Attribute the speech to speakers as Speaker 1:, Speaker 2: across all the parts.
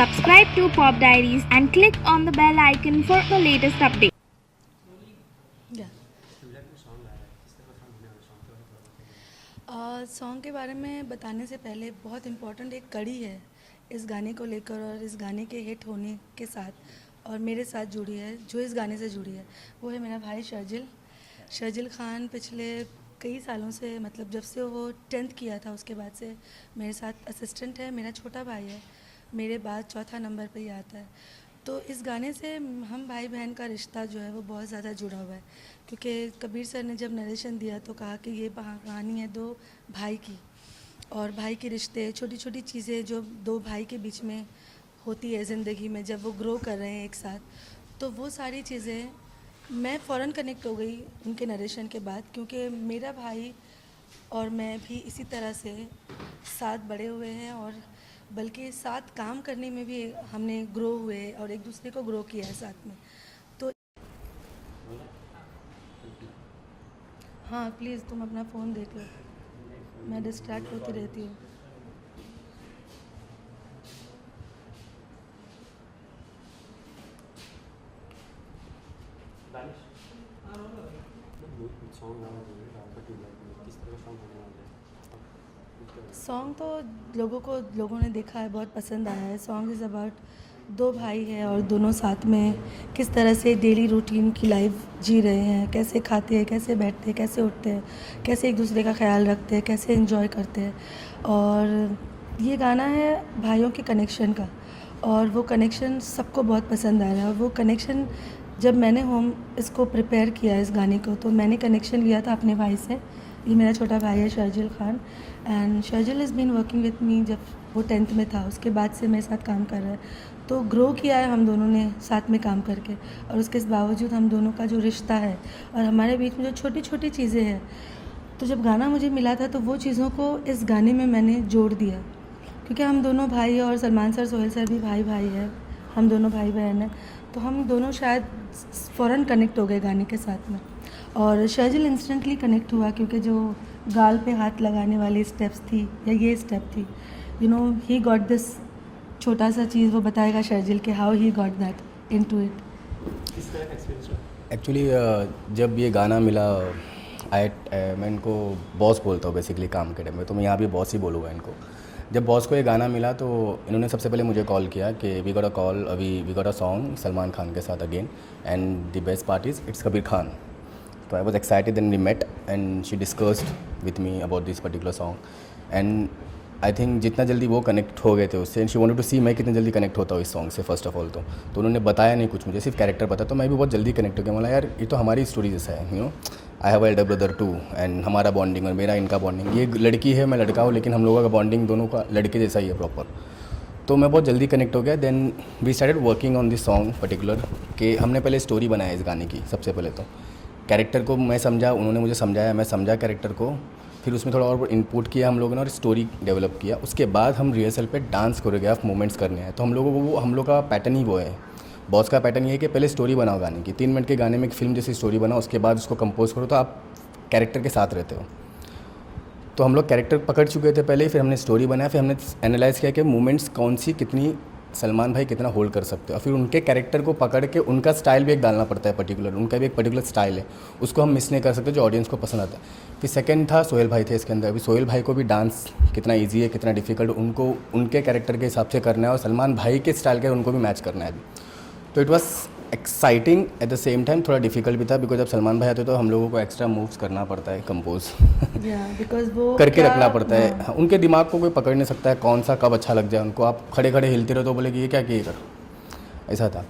Speaker 1: Subscribe to Pop Diaries and click on the bell icon for the latest update.
Speaker 2: Song के बारे में बताने से पहले बहुत इम्पोर्टेंट एक कड़ी है इस गाने को लेकर और इस गाने के हिट होने के साथ और मेरे साथ जुड़ी है, जो इस गाने से जुड़ी है वो है मेरा भाई शर्जिल खान। पिछले कई सालों से, मतलब जब से वो 10th किया था उसके बाद से मेरे साथ असिस्टेंट है। मेरा छोटा भाई है, मेरे बाद चौथा नंबर पे ही आता है। तो इस गाने से हम भाई बहन का रिश्ता जो है वो बहुत ज़्यादा जुड़ा हुआ है, क्योंकि कबीर सर ने जब नरेशन दिया तो कहा कि ये कहानी है दो भाई की, और भाई के रिश्ते, छोटी छोटी चीज़ें जो दो भाई के बीच में होती है ज़िंदगी में जब वो ग्रो कर रहे हैं एक साथ, तो वो सारी चीज़ें मैं फ़ौरन कनेक्ट हो गई उनके नरेशन के बाद, क्योंकि मेरा भाई और मैं भी इसी तरह से साथ बड़े हुए हैं और बल्कि साथ काम करने में भी हमने ग्रो हुए और एक दूसरे को ग्रो किया है साथ में। तो हाँ, प्लीज़ तुम अपना फ़ोन देख लो, मैं डिस्ट्रैक्ट होती रहती हूँ। सॉन्ग तो लोगों ने देखा है, बहुत पसंद आया है। सॉन्ग इज़ अबाउट दो भाई हैं और दोनों साथ में किस तरह से डेली रूटीन की लाइफ जी रहे हैं, कैसे खाते हैं, कैसे बैठते हैं, कैसे उठते हैं, कैसे एक दूसरे का ख्याल रखते हैं, कैसे एंजॉय करते हैं। और ये गाना है भाइयों के कनेक्शन का, और वो कनेक्शन सबको बहुत पसंद आ रहा है। और वो कनेक्शन जब मैंने इसको प्रिपेयर किया इस गाने को, तो मैंने कनेक्शन लिया था अपने भाई से। ये मेरा छोटा भाई है Sharjeel Khan, and Sharjeel is been working with me जब वो 10th में था, उसके बाद से मेरे साथ काम कर रहा है। तो ग्रो किया है हम दोनों ने साथ में काम करके, और उसके बावजूद हम दोनों का जो रिश्ता है और हमारे बीच में जो छोटी छोटी चीज़ें हैं, तो जब गाना मुझे मिला था तो वो चीज़ों को इस गाने में मैंने जोड़ दिया, क्योंकि हम दोनों भाई हैं और सलमान सर, सोहेल सर भी भाई हैं, हम दोनों भाई बहन हैं। तो हम दोनों शायद फ़ौरन कनेक्ट हो गए गाने के साथ में, और शर्जिल इंस्टेंटली कनेक्ट हुआ, क्योंकि जो गाल पे हाथ लगाने वाली स्टेप्स थी या ये स्टेप थी, ही गॉट दिस छोटा सा चीज़, वो बताएगा शर्जिल के how he got that into it.
Speaker 3: Actually जब ये गाना मिला, मैं इनको बॉस बोलता हूँ बेसिकली काम के टाइम में, तो मैं यहाँ भी बॉस ही बोलूँगा इनको। जब बॉस को ये गाना मिला तो इन्होंने सबसे पहले मुझे कॉल किया कि we got a song Salman Khan के साथ again, and the best part is it's Kabir Khan. So I was excited, then we met and she discussed with me about this particular song, and I think जितना जल्दी वो connect हो गए थे उससे, and she wanted to see मैं कितने जल्दी कनेक्ट होता हूँ इस सॉन्ग से फर्स्ट ऑफ ऑल। तो उन्होंने बताया नहीं कुछ, मुझे सिर्फ कैरेक्टर पता, तो मैं भी बहुत जल्दी कनेक्ट हो गया। मतलब यार ये तो हमारी स्टोरी जैसा है, I have a elder brother too, and हमारा बॉन्डिंग और मेरा इनका बॉन्डिंग, ये लड़की है मैं लड़का हूँ, लेकिन हम लोगों का बॉन्डिंग दोनों का लड़के जैसा ही है प्रॉपर। तो मैं बहुत जल्दी कनेक्ट हो गया। Then we started working on this song particular, कि हमने पहले स्टोरी बनाया इस गाने की। सबसे पहले तो कैरेक्टर को मैं समझा, उन्होंने मुझे समझाया, मैं समझा कैरेक्टर को, फिर उसमें थोड़ा और इनपुट किया हम लोगों ने और स्टोरी डेवलप किया। उसके बाद हम रिहर्सल पे डांस कोरियोग्राफ मूवमेंट्स करने हैं। तो हम लोगों को हम लोग का पैटर्न ही वो है, बॉस का पैटर्न ये है कि पहले स्टोरी बनाओ गाने की, 3 मिनट के गाने में एक फिल्म जैसी स्टोरी बनाओ, उसके बाद उसको कंपोज करो, तो आप कैरेक्टर के साथ रहते हो। तो हम लोग कैरेक्टर पकड़ चुके थे पहले ही, फिर हमने स्टोरी बनाया, फिर हमने एनालाइज़ किया कि मूवमेंट्स कौन सी कितनी सलमान भाई कितना होल्ड कर सकते हो, और फिर उनके कैरेक्टर को पकड़ के उनका स्टाइल भी एक डालना पड़ता है पर्टिकुलर, उनका भी एक पर्टिकुलर स्टाइल है, उसको हम मिस नहीं कर सकते जो ऑडियंस को पसंद आता है। फिर सेकंड था सोहेल भाई थे इसके अंदर। अभी सोहेल भाई को भी डांस कितना इजी है, कितना डिफिकल्ट उनको उनके कैरेक्टर के हिसाब से करना है, और सलमान भाई के स्टाइल के उनको भी मैच करना है अभी। तो it was exciting at the same time, थोड़ा डिफिकल्ट भी था, बिकॉज जब सलमान भाई आते तो हम लोगों को एक्स्ट्रा मूव्स करना पड़ता है, कंपोज
Speaker 2: बिकॉज वो
Speaker 3: करके रखना पड़ता है। हाँ, उनके दिमाग को कोई पकड़ नहीं सकता है कौन सा कब अच्छा लग जाए उनको। आप खड़े खड़े हिलते रहो तो बोले कि ये क्या किए कर, ऐसा था।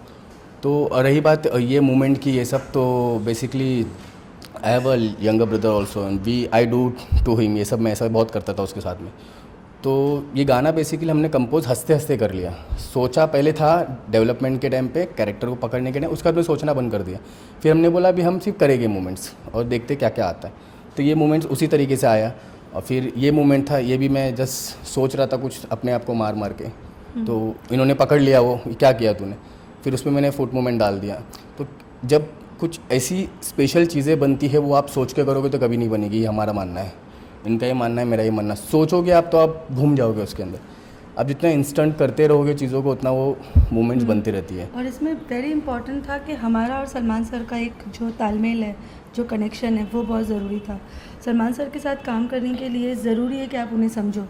Speaker 3: तो रही बात ये मूवमेंट की, ये सब तो basically I have a younger brother also, and I do to him, ये सब मैं ऐसा बहुत करता था उसके साथ में। तो ये गाना बेसिकली हमने कंपोज हंसते हंसते कर लिया। सोचा पहले था डेवलपमेंट के टाइम पे कैरेक्टर को पकड़ने के टाइम, उसका तो सोचना बंद कर दिया। फिर हमने बोला अभी हम सिर्फ करेंगे मूवमेंट्स और देखते क्या क्या आता है। तो ये मूवमेंट्स उसी तरीके से आया। और फिर ये मूवमेंट था, ये भी मैं जस्ट सोच रहा था कुछ अपने आप को मार मार के, तो इन्होंने पकड़ लिया, वो क्या किया तूने, फिर उसमें मैंने फुट मूवमेंट डाल दिया। तो जब कुछ ऐसी स्पेशल चीज़ें बनती है वो आप सोच के करोगे तो कभी नहीं बनेगी, ये हमारा मानना है। इनका ये मानना है, मेरा ये मानना है। सोचोगे आप तो आप घूम जाओगे उसके अंदर। आप जितना इंस्टेंट करते रहोगे चीज़ों को उतना वो मूवमेंट्स बनती रहती है।
Speaker 2: और इसमें वेरी इंपॉर्टेंट था कि हमारा और सलमान सर का एक जो तालमेल है, जो कनेक्शन है, वो बहुत ज़रूरी था। सलमान सर के साथ काम करने के लिए ज़रूरी है कि आप उन्हें समझो।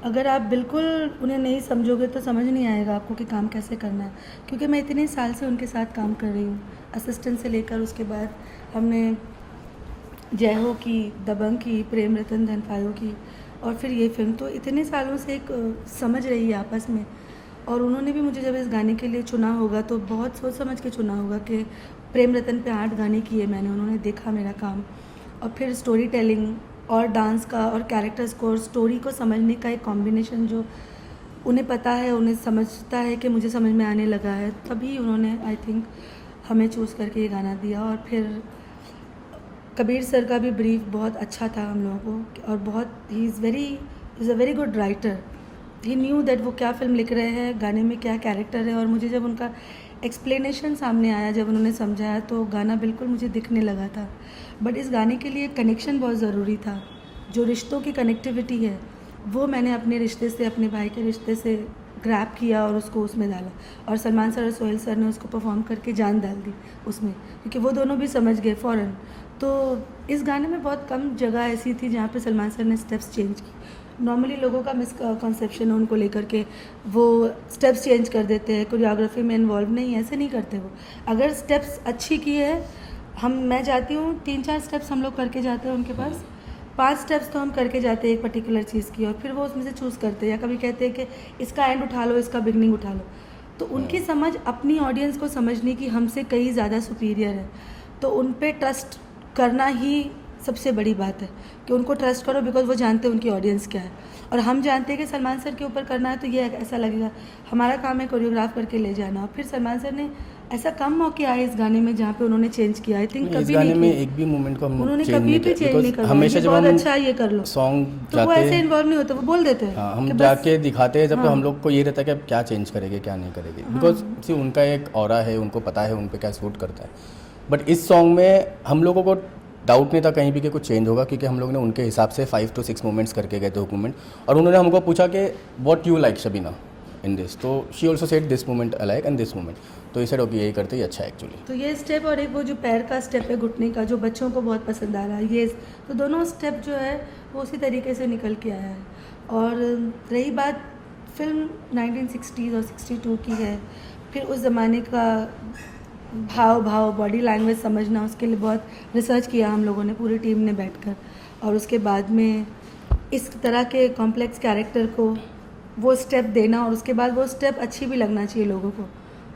Speaker 2: अगर आप बिल्कुल उन्हें नहीं समझोगे तो समझ नहीं आएगा आपको कि काम कैसे करना है। क्योंकि मैं इतने साल से उनके साथ काम कर रही हूँ, असिस्टेंट से लेकर उसके बाद हमने जय हो की, दबंग की, प्रेम रतन धन पायो की और फिर ये फिल्म। तो इतने सालों से एक समझ रही है आपस में। और उन्होंने भी मुझे जब इस गाने के लिए चुना होगा तो बहुत सोच समझ के चुना होगा कि प्रेम रतन पे 8 गाने किए मैंने, उन्होंने देखा मेरा काम और फिर स्टोरी टेलिंग और डांस का और कैरेक्टर्स को और स्टोरी को समझने का एक कॉम्बिनेशन जो उन्हें पता है, उन्हें समझता है कि मुझे समझ में आने लगा है, तभी उन्होंने आई थिंक हमें चूज़ करके ये गाना दिया। और फिर कबीर सर का भी ब्रीफ बहुत अच्छा था हम लोगों को और बहुत ही is a very good writer. He knew that वो क्या फ़िल्म लिख रहे हैं, गाने में क्या कैरेक्टर है। और मुझे जब उनका एक्सप्लेनेशन सामने आया, जब उन्होंने समझाया तो गाना बिल्कुल मुझे दिखने लगा था। बट इस गाने के लिए कनेक्शन बहुत ज़रूरी था। जो रिश्तों की कनेक्टिविटी है वो मैंने अपने रिश्ते से, अपने भाई के रिश्ते से ग्रैब किया और उसको उसमें डाला। और सलमान सर और सोहेल सर ने उसको परफॉर्म करके जान डाल दी उसमें, क्योंकि वो दोनों भी समझ गए फ़ौरन। तो इस गाने में बहुत कम जगह ऐसी थी जहाँ पे सलमान सर ने स्टेप्स चेंज की। नॉर्मली लोगों का मिसकॉन्सेप्शन है उनको लेकर के, वो स्टेप्स चेंज कर देते हैं, कोरियोग्राफी में इन्वॉल्व नहीं, ऐसे नहीं करते वो। अगर स्टेप्स अच्छी की है, मैं जाती हूँ 3-4 स्टेप्स हम लोग करके जाते हैं उनके पास, 5 स्टेप्स तो हम करके जाते हैं एक पर्टिकुलर चीज़ की, और फिर वो उसमें से चूज़ करते हैं। या कभी कहते हैं कि इसका एंड उठा लो, इसका बिगनिंग उठा लो। तो उनकी समझ अपनी ऑडियंस को समझने की हमसे कई ज़्यादा सुपीरियर है। तो उन पे ट्रस्ट करना ही सबसे बड़ी बात है कि उनको ट्रस्ट करो, बिकॉज वो जानते हैं उनकी ऑडियंस क्या है। और हम जानते हैं कि सलमान सर के ऊपर करना है तो ये ऐसा लगेगा, हमारा काम है कोरियोग्राफ करके ले जाना। और फिर सलमान सर ने ऐसा कम मौके आए इस गाने में जहाँ पे उन्होंने चेंज किया। आई थिंक कभी
Speaker 3: गाने
Speaker 2: नहीं
Speaker 3: में
Speaker 2: किया।
Speaker 3: एक भी मोमेंट को हम
Speaker 2: उन्होंने
Speaker 3: चेंज
Speaker 2: कभी
Speaker 3: नहीं
Speaker 2: भी चेंज नहीं
Speaker 3: किया।
Speaker 2: करा।
Speaker 3: हमेशा जब
Speaker 2: बहुत
Speaker 3: हम
Speaker 2: अच्छा ये कर लो
Speaker 3: सॉन्ग
Speaker 2: तो वो ऐसे इन्वॉल्व नहीं होते, वो बोल देते हैं।
Speaker 3: हाँ, हम
Speaker 2: कि बस-
Speaker 3: जाके दिखाते हैं जब
Speaker 2: हाँ।
Speaker 3: हम लोग को ये रहता है कि अब क्या चेंज करेंगे क्या नहीं करेंगे, बिकॉज सी उनका एक ऑरा है, उनको पता है उन पे क्या सूट करता है। बट इस सॉन्ग में हम लोगों को डाउट नहीं था कहीं भी कि कुछ चेंज होगा, क्योंकि हम लोग ने उनके हिसाब से 5 to 6 मोमेंट्स करके गए थे हुकूमेंट। और उन्होंने हमको पूछा कि what you like Shabina in this, तो she also said this moment I like and this moment. तो इसे ओके यही करते ही अच्छा है एक्चुअली।
Speaker 2: तो ये स्टेप और एक वो जो पैर का स्टेप है घुटने का, जो बच्चों को बहुत पसंद आ रहा है, ये तो दोनों स्टेप जो है वो उसी तरीके से निकल के आया है। और रही बात फिल्म 1960s और 62 की है, फिर उस ज़माने का भाव बॉडी लैंग्वेज समझना, उसके लिए बहुत रिसर्च किया हम लोगों ने, पूरी टीम ने बैठकर। और उसके बाद में इस तरह के कॉम्प्लेक्स कैरेक्टर को वो स्टेप देना, और उसके बाद वो स्टेप अच्छी भी लगना चाहिए लोगों को।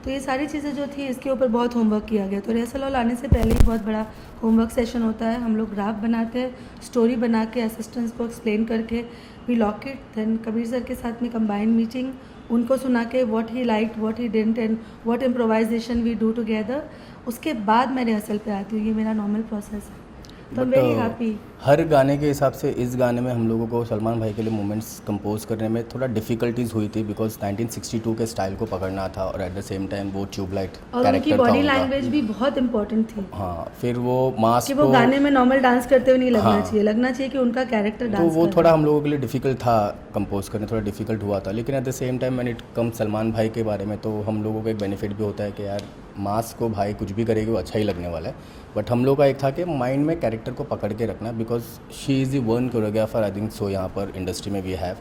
Speaker 2: तो ये सारी चीज़ें जो थी इसके ऊपर बहुत होमवर्क किया गया। तो रिहर्सल हॉल आने से पहले ही बहुत बड़ा होमवर्क सेशन होता है। हम लोग ग्राफ बनाते हैं, स्टोरी बना के असिस्टेंट्स को एक्सप्लेन करके we lock it. Then Kabir sir के साथ में कंबाइंड मीटिंग, उनको सुना के what he like, what he didn't and what improvisation we do together. उसके बाद मैं रिहर्सल पे आती हूँ। ये मेरा नॉर्मल प्रोसेस है। तो आई एम वेरी हैप्पी।
Speaker 3: हर गाने के हिसाब से इस गाने में हम लोगों को सलमान भाई के लिए मोमेंट्स कंपोज करने में थोड़ा डिफिकल्टीज हुई थी, बिकॉज 1962 के स्टाइल को पकड़ना था और एट द सेम टाइम वो ट्यूबलाइट
Speaker 2: और
Speaker 3: कैरेक्टर
Speaker 2: उनकी
Speaker 3: था
Speaker 2: बॉडी
Speaker 3: उनका।
Speaker 2: लैंग्वेज भी बहुत इंपॉर्टेंट थी
Speaker 3: हाँ, फिर वो मास्क
Speaker 2: कि वो गाने में नॉर्मल डांस करते हुए नहीं लगना
Speaker 3: हाँ।
Speaker 2: चाहिए, लगना चाहिए कि उनका कैरेक्टर
Speaker 3: तो
Speaker 2: डांस
Speaker 3: वो
Speaker 2: कर
Speaker 3: थोड़ा
Speaker 2: रहा
Speaker 3: हम लोगों के लिए डिफ़िकल्ट था कंपोज करने, थोड़ा डिफ़िकल्ट हुआ था। लेकिन एट द सेम टाइम मैंने कम सलमान भाई के बारे में, तो हम लोगों को एक बेनिफिट भी होता है कि यार मास्क को भाई कुछ भी करेगी वो अच्छा ही लगने वाला है। बट हम लोग का एक था कि माइंड में कैरेक्टर को पकड़ के रखना, because she is the one choreographer I think so यहाँ पर इंडस्ट्री में we have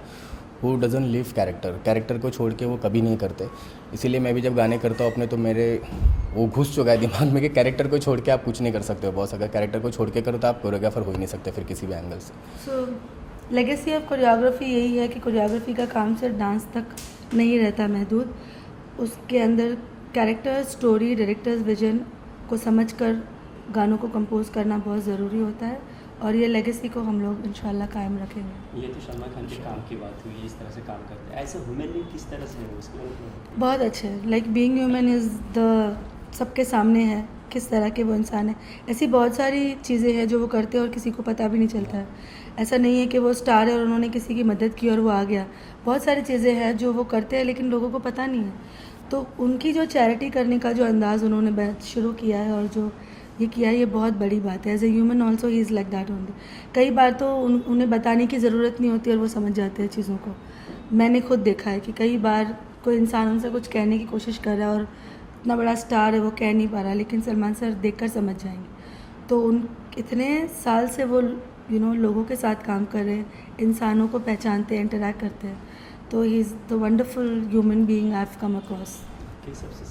Speaker 3: who doesn't leave character को छोड़ के वो कभी नहीं करते। इसीलिए मैं भी जब गाने करता हूँ अपने, तो मेरे वो घुस चुका है दिमाग में कि कैरेक्टर को छोड़ के आप कुछ नहीं कर सकते हो बॉस। अगर कैरेक्टर को छोड़ के करो तो आप कोरियोग्राफर हो ही नहीं सकते फिर किसी भी एंगल से।
Speaker 2: सो लेगेसी ऑफ कोरियोग्राफी यही है कि कोरियोग्राफी का काम सिर्फ डांस तक नहीं रहता महदूद, उसके अंदर कैरेक्टर, स्टोरी, डायरेक्टर्स विजन को समझकर गानों को कंपोज करना बहुत ज़रूरी होता है। और ये लेगेसी को हम लोग इंशाल्लाह कायम रखेंगे।
Speaker 4: ये तो सलमान खान के काम की बात हुई, इस तरह से काम करते हैं। ऐसे ह्यूमन बीइंग किस तरह से है उसके बारे में?
Speaker 2: बहुत अच्छे, like being human is the सबके सामने है किस तरह के वो इंसान है। ऐसी बहुत सारी चीज़ें हैं जो वो करते हैं और किसी को पता भी नहीं चलता है। ऐसा नहीं है कि वो स्टार है और उन्होंने किसी की मदद की और वो आ गया। बहुत सारी चीज़ें हैं जो वो करते हैं लेकिन लोगों को पता नहीं है। तो उनकी जो चैरिटी करने का जो अंदाज़ उन्होंने शुरू किया है और जो ये किया है, ये बहुत बड़ी बात है। As a human also he is like that only. कई बार तो उन्हें बताने की ज़रूरत नहीं होती और वो समझ जाते हैं चीज़ों को। मैंने खुद देखा है कि कई बार कोई इंसान उनसे कुछ कहने की कोशिश कर रहा है और इतना बड़ा स्टार है वो कह नहीं पा रहा, लेकिन सलमान सर देखकर समझ जाएंगे। तो उन इतने साल से वो लोगों के साथ काम कर रहे हैं, इंसानों को पहचानते हैं, इंटरेक्ट करते हैं। तो he is the wonderful human being I have come across.
Speaker 4: किस सबसे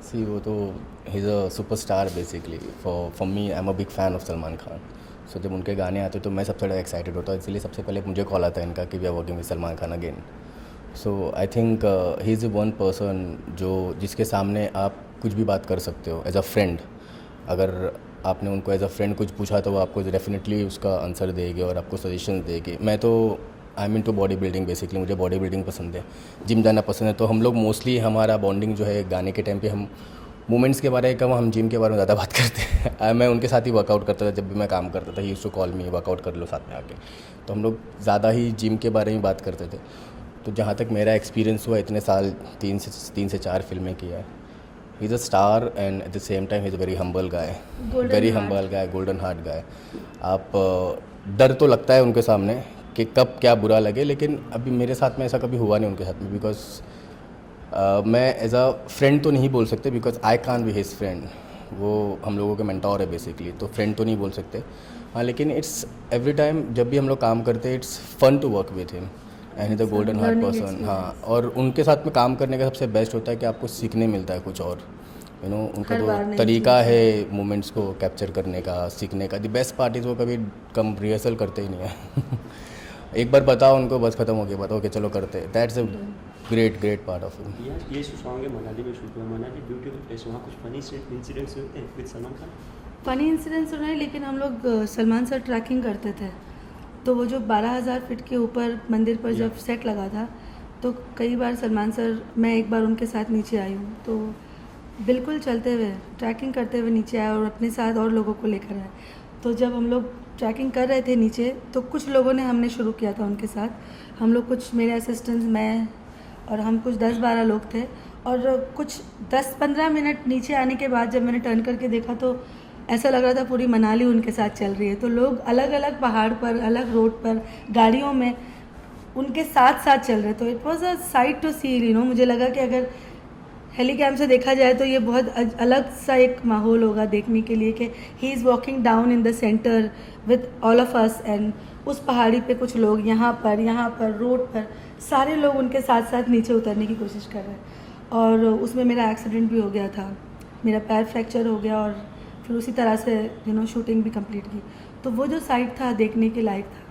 Speaker 3: सी वो तो he is a superstar basically. For me I am a big fan of Salman Khan. So जब उनके गाने आते तो मैं सबसे ज़्यादा एक्साइटेड होता, इसलिए सबसे पहले मुझे कॉल आता है इनका कि we are working with Salman Khan again. So I think he is one person जो जिसके सामने आप कुछ भी बात कर सकते हो एज अ फ्रेंड। अगर आपने उनको एज अ फ्रेंड कुछ पूछा तो वो आपको डेफिनेटली उसका आंसर देगी और आपको सजेशन देगी। मैं तो I mean to body building basically, मुझे बॉडी बिल्डिंग पसंद है, जिम जाना पसंद है। तो हम लोग मोस्टली हमारा बॉन्डिंग जो है गाने के टाइम पे हम मूवमेंट्स के बारे में कम, हम जिम के बारे में ज़्यादा बात करते हैं। मैं उनके साथ ही वर्कआउट करता था जब भी मैं काम करता था। He used to call me, workout कर लो साथ में आके। तो हम लोग ज़्यादा ही जिम के बारे में बात करते थे। तो जहाँ तक मेरा एक्सपीरियंस हुआ, इतने साल 3 से 4 फिल्में किया है। He is a star and at the same time he is a very humble guy, very humble guy, golden heart guy. आप डर तो लगता है उनके सामने कि कब क्या बुरा लगे, लेकिन अभी मेरे साथ में ऐसा कभी हुआ नहीं उनके साथ में। बिकॉज मैं एज अ फ्रेंड तो नहीं बोल सकते, because I can't be his friend. वो हम लोगों के मेंटोर है बेसिकली, तो फ्रेंड तो नहीं बोल सकते। हाँ, लेकिन इट्स एवरी टाइम जब भी हम लोग काम करते हैं it's fun to work with him and is the golden heart person. हाँ, और उनके साथ में काम करने का सबसे बेस्ट होता है कि आपको सीखने मिलता है कुछ और। उनका जो तरीका है मोमेंट्स को कैप्चर करने का, सीखने का। द बेस्ट पार्ट इज़ वो कभी कम रिहर्सल करते ही नहीं है। एक बार बताओ उनको, बस खत्म हो गया, बताओ कि चलो करते हैं। That's a great part of it.
Speaker 4: ये सॉन्ग है मनाली में शूट हुआ। मनाली ब्यूटीफुल प्लेस, वहाँ कुछ फनी इंसिडेंट्स होते हैं with Salman Khan?
Speaker 2: Funny incidents हो रहे हैं, लेकिन हम लोग सलमान सर ट्रैकिंग करते थे। तो वो जो 12,000 फीट के ऊपर मंदिर पर जब सेट लगा था, तो कई बार सलमान सर, मैं एक बार उनके साथ नीचे आई हूँ, तो बिल्कुल चलते हुए ट्रैकिंग करते हुए नीचे आए और अपने साथ और लोगों को लेकर आए। तो जब हम लोग ट्रैकिंग कर रहे थे नीचे, तो कुछ लोगों ने हमने शुरू किया था उनके साथ। हम लोग कुछ, मेरे असिस्टेंट्स, मैं और हम कुछ 10-12 लोग थे। और कुछ 10-15 मिनट नीचे आने के बाद जब मैंने टर्न करके देखा तो ऐसा लग रहा था पूरी मनाली उनके साथ चल रही है। तो लोग अलग अलग पहाड़ पर, अलग रोड पर, गाड़ियों में उनके साथ साथ चल रहे। तो it was a sight to see. मुझे लगा कि अगर हेलीकैम से देखा जाए तो ये बहुत अलग सा एक माहौल होगा देखने के लिए, कि he is walking down in the centre with all of us. And उस पहाड़ी पे कुछ लोग यहाँ पर रोड पर सारे लोग उनके साथ साथ नीचे उतरने की कोशिश कर रहे हैं। और उसमें मेरा एक्सीडेंट भी हो गया था, मेरा पैर फ्रैक्चर हो गया और फिर उसी तरह से शूटिंग भी कंप्लीट की। तो वो जो साइट था देखने के लायक था,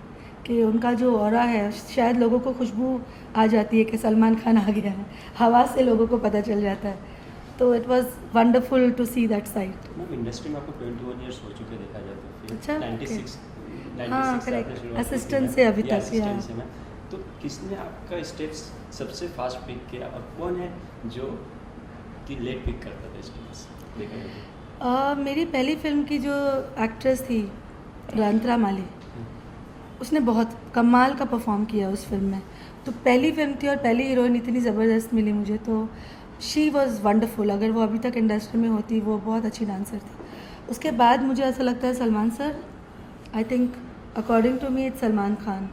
Speaker 2: कि उनका जो ऑरा है, शायद लोगों को खुशबू आ जाती है कि सलमान खान आ गया है, हवा से लोगों को पता चल जाता है। तो it was wonderful to see that site.
Speaker 4: Ma'am, industry में आपको 21 इयर्स हो चुके देखा जाए तो फिर
Speaker 2: अच्छा,
Speaker 4: 96
Speaker 2: हाँ, करेक्ट, असिस्टेंट से अभी तक।
Speaker 4: असिस्टेंट से मैं तो किसने आपका स्टेप्स सबसे फास्ट पिक किया और कौन है जो कि लेट पिक करता था स्टेप्स देखा जाए?
Speaker 2: मेरी पहली फिल्म की जो एक्ट्रेस थी रांत्रा माली, उसने बहुत कमाल का परफॉर्म किया उस फिल्म में। तो पहली फिल्म थी और पहली हीरोइन इतनी ज़बरदस्त मिली मुझे, तो शी वॉज़ वंडरफुल। अगर वो अभी तक इंडस्ट्री में होती, वो बहुत अच्छी डांसर थी। उसके बाद मुझे ऐसा लगता है Salman sir, I think according to me it's Salman Khan,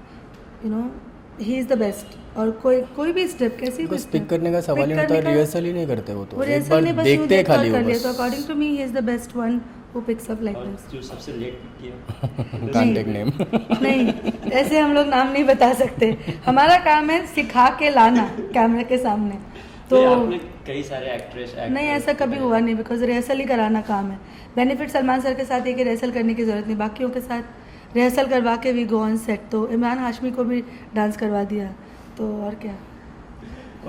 Speaker 2: he is the best. और कोई भी स्टेप, कैसी भी
Speaker 3: पिक करने का सवाल ही नहीं होता, रिहर्सल ही नहीं करते वो, तो एक
Speaker 2: रिहर्सल
Speaker 3: बार
Speaker 2: नहीं, बस
Speaker 3: देखते हैं खाली वो
Speaker 2: कर लिया।
Speaker 3: बस।
Speaker 2: तो according to me he is the best one who picks up like
Speaker 4: और
Speaker 2: दिस।
Speaker 4: जो सबसे लेट पिक किया?
Speaker 3: Can't take name.
Speaker 2: नहीं, ऐसे हम लोग नाम नहीं बता सकते। हमारा काम है सिखा के लाना कैमरे के सामने। तो
Speaker 4: आपने कई सारे एक्ट्रेस
Speaker 2: नहीं, ऐसा कभी हुआ नहीं, बिकॉज रिहर्सल ही कराना काम है। बेनिफिट सलमान सर के साथ ये कि रिहर्सल करने की ज़रूरत नहीं, बाकियों के साथ रिहर्सल करवा के वी गो ऑन सेट। तो इमरान हाशमी को भी डांस करवा दिया, तो और क्या।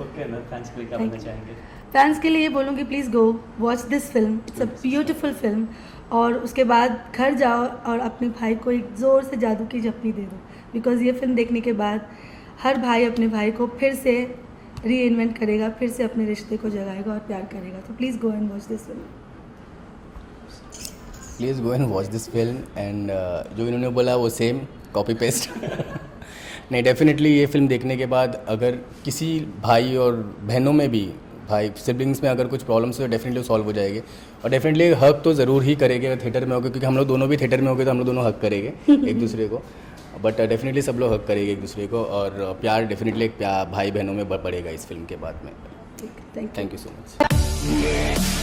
Speaker 4: ओके ना, फैंस के लिए क्या बोलना चाहेंगे?
Speaker 2: फैंस के लिए ये बोलूँगी, please go watch this film, it's a beautiful film. और उसके बाद घर जाओ और अपने भाई को एक ज़ोर से जादू की झप्पी दे दो, बिकॉज़ ये फिल्म देखने के बाद हर भाई अपने भाई को फिर से री इन्वेंट करेगा, फिर से अपने रिश्ते को जगाएगा और प्यार करेगा। तो please go and watch this film.
Speaker 3: Please go and watch this film. And जो इन्होंने बोला वो सेम कॉपी पेस्ट। नहीं, डेफिनेटली ये फिल्म देखने के बाद अगर किसी भाई और बहनों में भी, भाई सिबलिंग्स में अगर कुछ प्रॉब्लम्स है तो डेफिनेटली सॉल्व हो जाएगी। और डेफिनेटली हक तो ज़रूर ही करेंगे अगर थिएटर में होगा, क्योंकि हम लोग दोनों भी थिएटर में होंगे तो हम लोग दोनों हक करेंगे एक दूसरे को। बट डेफिनेटली सब लोग हक करेंगे एक दूसरे को, और प्यार डेफिनेटली एक प्यार भाई बहनों में बढ़ेगा इस फिल्म के बाद में।
Speaker 2: ठीक, thank you.
Speaker 3: Thank you so much.